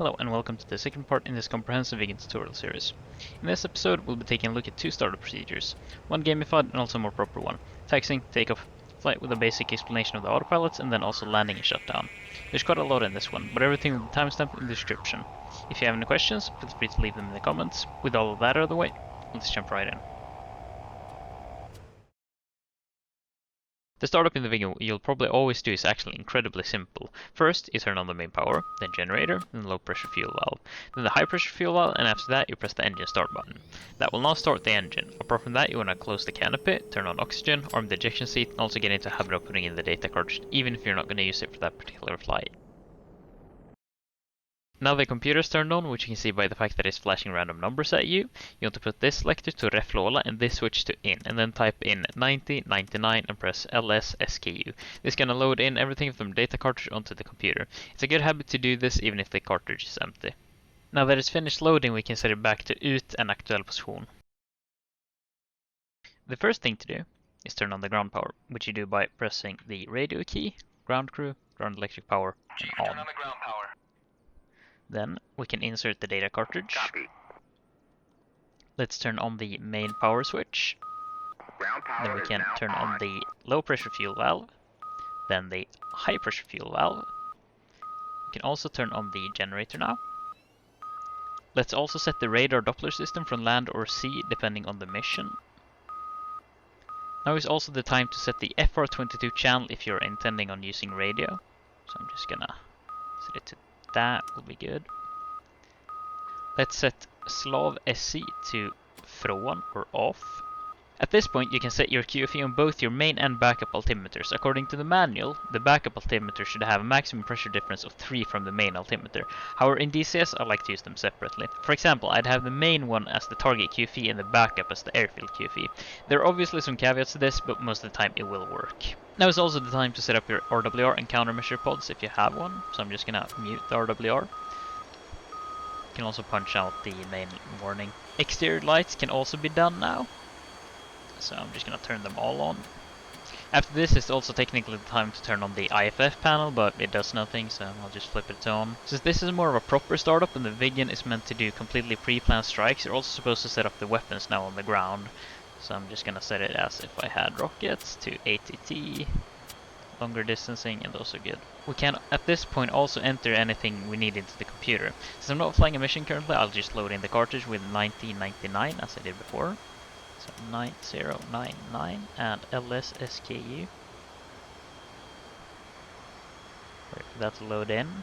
Hello and welcome to the second part in this comprehensive Viggen tutorial series. In this episode we'll be taking a look at two startup procedures, one gamified and also a more proper one, taxiing, takeoff, flight with a basic explanation of the autopilots and then also landing and shutdown. There's quite a lot in this one, but everything will be timestamped in the description. If you have any questions, feel free to leave them in the comments. With all of that out of the way, let's jump right in. The startup in the Viggen you'll probably always do is actually incredibly simple. First, you turn on the main power, then generator, then low pressure fuel valve, then the high pressure fuel valve, and after that you press the engine start button. That will now start the engine. Apart from that, you want to close the canopy, turn on oxygen, arm the ejection seat, and also get into a habit of putting in the data cartridge, even if you're not going to use it for that particular flight. Now the computer is turned on, which you can see by the fact that it's flashing random numbers at you. You want to put this selector to ref Lola and this switch to in, and then type in 90, 99 and press LS SKU. This is going to load in everything from data cartridge onto the computer. It's a good habit to do this even if the cartridge is empty. Now that it's finished loading, we can set it back to ut and aktuell position. The first thing to do is turn on the ground power, which you do by pressing the radio key, ground crew, ground electric power, and on. Turn on the ground power. Then we can insert the data cartridge. Copy. Let's turn on the main power switch. Ground power Then we can is now turn on the low pressure fuel valve. Then the high pressure fuel valve. We can also turn on the generator now. Let's also set the radar Doppler system from land or sea depending on the mission. Now is also the time to set the FR22 channel if you're intending on using radio. So I'm just gonna set it to that, will be good. Let's set Slav SC to från or off. At this point you can set your QFE on both your main and backup altimeters. According to the manual, the backup altimeter should have a maximum pressure difference of 3 from the main altimeter. However, in DCS I like to use them separately. For example, I'd have the main one as the target QFE and the backup as the airfield QFE. There are obviously some caveats to this, but most of the time it will work. Now is also the time to set up your RWR and countermeasure pods if you have one, so I'm just gonna mute the RWR. You can also punch out the main warning. Exterior lights can also be done now, so I'm just gonna turn them all on. After this, it's also technically the time to turn on the IFF panel, but it does nothing, so I'll just flip it on. Since this is more of a proper startup and the Viggen is meant to do completely pre-planned strikes, you're also supposed to set up the weapons now on the ground. So I'm just gonna set it as if I had rockets to ATT, longer distancing, and those are good. We can at this point also enter anything we need into the computer. Since I'm not flying a mission currently, I'll just load in the cartridge with 1999 as I did before. So 9099 and LS SKU. Wait for that to load in.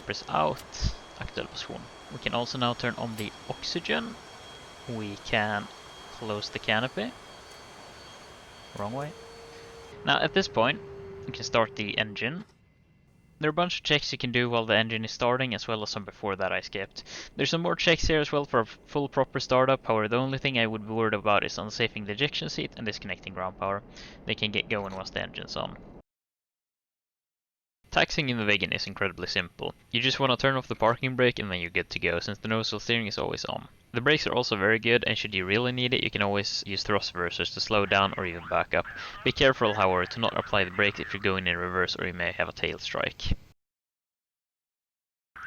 Press out, aktuell position. We can also now turn on the oxygen. We can close the canopy. Wrong way. Now at this point, we can start the engine. There are a bunch of checks you can do while the engine is starting, as well as some before that I skipped. There's some more checks here as well for a full proper startup, however the only thing I would be worried about is unsafing the ejection seat and disconnecting ground power. They can get going once the engine's on. Taxiing in the Viggen is incredibly simple. You just want to turn off the parking brake and then you're good to go, since the nose wheel steering is always on. The brakes are also very good, and should you really need it, you can always use thrust reversers to slow down or even back up. Be careful, however, to not apply the brakes if you're going in reverse or you may have a tail strike.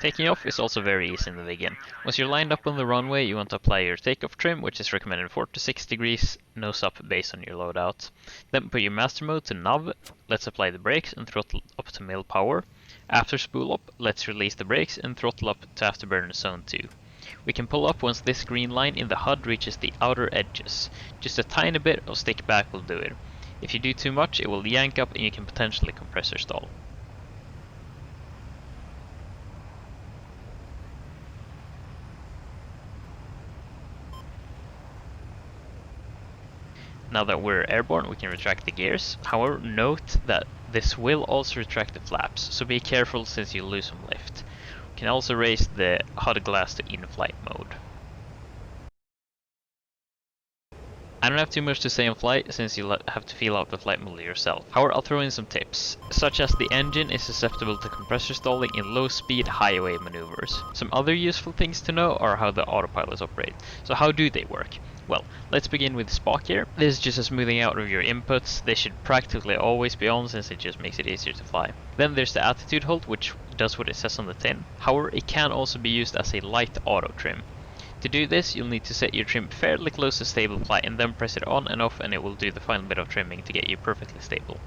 Taking off is also very easy in the Viggen. Once you're lined up on the runway, you want to apply your takeoff trim, which is recommended 4 to 6 degrees, nose up based on your loadout. Then put your master mode to nav, let's apply the brakes and throttle up to mill power. After spool up, let's release the brakes and throttle up to afterburner zone 2. We can pull up once this green line in the HUD reaches the outer edges. Just a tiny bit of stick back will do it. If you do too much, it will yank up and you can potentially compressor stall. Now that we're airborne, we can retract the gears. However, note that this will also retract the flaps, so be careful since you'll lose some lift. We can also raise the HUD glass to in-flight mode. I don't have too much to say on flight, since you'll have to feel out the flight mode yourself. However, I'll throw in some tips, such as the engine is susceptible to compressor stalling in low-speed highway maneuvers. Some other useful things to know are how the autopilots operate. So how do they work? Well, let's begin with Spock here. This is just a smoothing out of your inputs. They should practically always be on, since it just makes it easier to fly. Then there's the attitude hold, which does what it says on the tin. However, it can also be used as a light auto trim. To do this, you'll need to set your trim fairly close to stable flight and then press it on and off, and it will do the final bit of trimming to get you perfectly stable.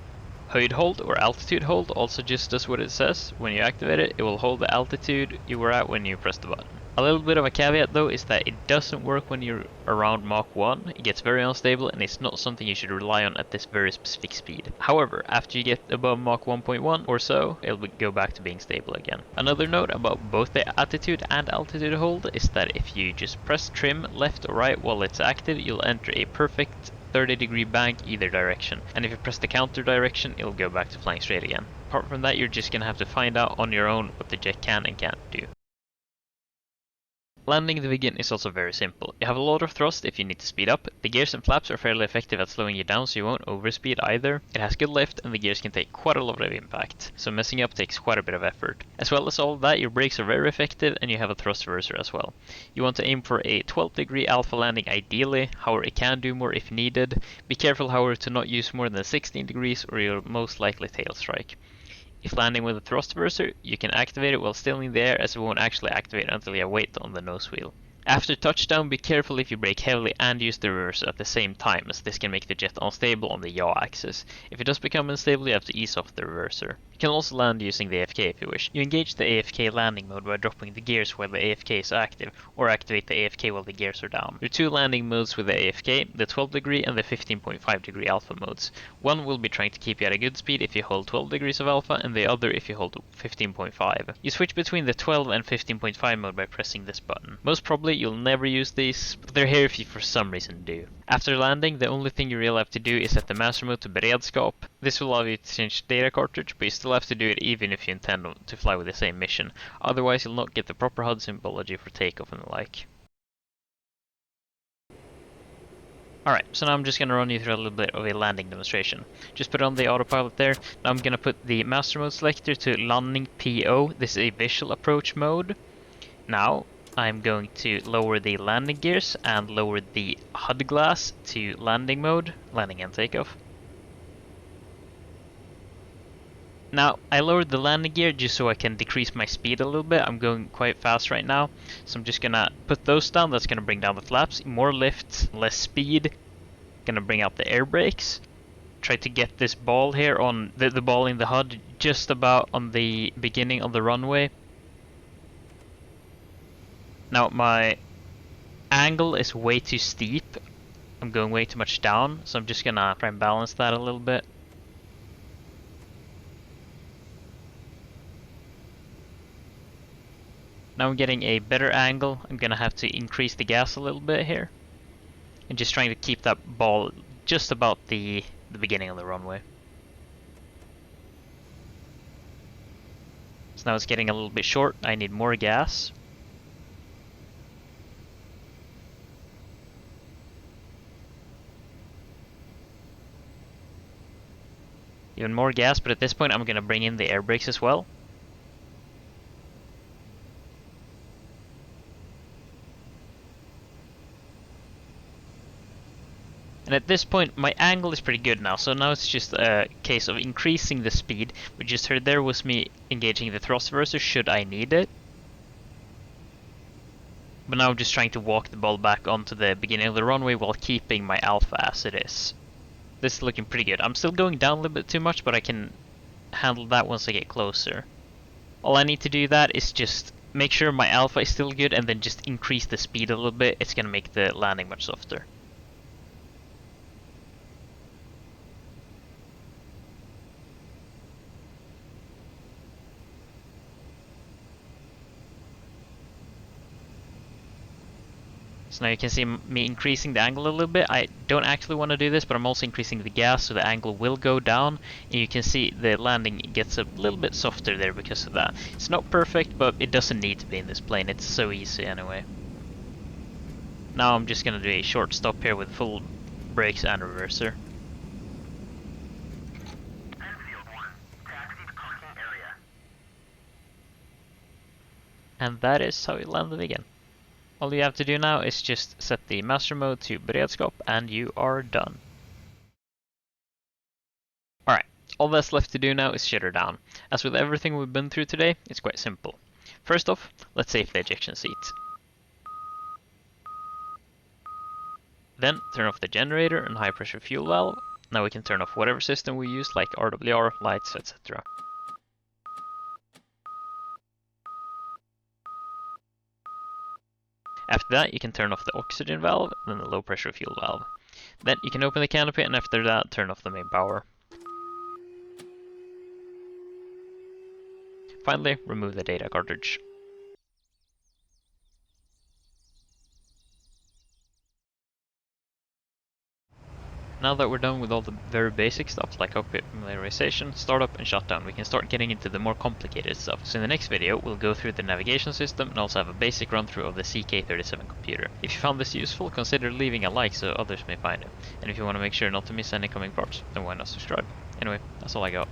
Hoid hold or altitude hold also just does what it says. When you activate it, it will hold the altitude you were at when you press the button. A little bit of a caveat though is that it doesn't work when you're around Mach 1, it gets very unstable and it's not something you should rely on at this very specific speed. However, after you get above Mach 1.1 or so, it'll go back to being stable again. Another note about both the attitude and altitude hold is that if you just press trim left or right while it's active, you'll enter a perfect 30-degree bank either direction, and if you press the counter direction, it'll go back to flying straight again. Apart from that, you're just gonna have to find out on your own what the jet can and can't do. Landing the Viggen is also very simple. You have a lot of thrust if you need to speed up. The gears and flaps are fairly effective at slowing you down so you won't overspeed either. It has good lift and the gears can take quite a lot of impact, so messing up takes quite a bit of effort. As well as all of that, your brakes are very effective and you have a thrust reverser as well. You want to aim for a 12-degree alpha landing ideally, however it can do more if needed. Be careful however to not use more than 16 degrees or you'll most likely tail strike. If landing with a thrust reverser, you can activate it while still in the air as it won't actually activate until you have weight on the nose wheel. After touchdown, be careful if you brake heavily and use the reverser at the same time, as this can make the jet unstable on the yaw axis. If it does become unstable, you have to ease off the reverser. You can also land using the AFK if you wish. You engage the AFK landing mode by dropping the gears while the AFK is active, or activate the AFK while the gears are down. There are two landing modes with the AFK, the 12 degree and the 15.5 degree alpha modes. One will be trying to keep you at a good speed if you hold 12 degrees of alpha, and the other if you hold 15.5. You switch between the 12 and 15.5 mode by pressing this button. Most probably you'll never use these, but they're here if you for some reason do. After landing, the only thing you really have to do is set the master mode to beredskap. This will allow you to change data cartridge, but you still have to do it even if you intend to fly with the same mission. Otherwise you'll not get the proper HUD symbology for takeoff and the like. Alright, so now I'm just going to run you through a little bit of a landing demonstration. Just put on the autopilot there. Now I'm going to put the master mode selector to landing PO. This is a visual approach mode. Now I'm going to lower the landing gears and lower the HUD glass to landing mode, landing and takeoff. Now I lowered the landing gear just so I can decrease my speed a little bit. I'm going quite fast right now, so I'm just gonna put those down. That's gonna bring down the flaps, more lift, less speed. Gonna bring out the air brakes. Try to get this ball here on the ball in the HUD just about on the beginning of the runway. Now my angle is way too steep. I'm going way too much down, so I'm just gonna try and balance that a little bit. Now I'm getting a better angle. I'm gonna have to increase the gas a little bit here. And just trying to keep that ball just about the beginning of the runway. So now it's getting a little bit short. I need more gas. Even more gas, but at this point I'm gonna bring in the air brakes as well. And at this point my angle is pretty good now, so now it's just a case of increasing the speed. We just heard there was me engaging the thrust reverser should I need it. But now I'm just trying to walk the ball back onto the beginning of the runway while keeping my alpha as it is. This is looking pretty good. I'm still going down a little bit too much, but I can handle that once I get closer. All I need to do that is just make sure my alpha is still good and then just increase the speed a little bit. It's gonna make the landing much softer. So now you can see me increasing the angle a little bit. I don't actually want to do this, but I'm also increasing the gas so the angle will go down. And you can see the landing gets a little bit softer there because of that. It's not perfect, but it doesn't need to be in this plane. It's so easy anyway. Now I'm just going to do a short stop here with full brakes and reverser. And that is how you land the Viggen. All you have to do now is just set the master mode to beredskap and you are done. Alright, All that's left to do now is shut her down. As with everything we've been through today, it's quite simple. First off, let's save the ejection seat. Then turn off the generator and high pressure fuel valve. Now we can turn off whatever system we use, like RWR, lights, etc. After that, you can turn off the oxygen valve, then the low pressure fuel valve. Then you can open the canopy, and after that, turn off the main power. Finally, remove the data cartridge. Now that we're done with all the very basic stuff like cockpit familiarization, startup and shutdown, we can start getting into the more complicated stuff. So in the next video, we'll go through the navigation system and also have a basic run through of the CK37 computer. If you found this useful, consider leaving a like so others may find it. And if you want to make sure not to miss any coming parts, then why not subscribe? Anyway, that's all I got.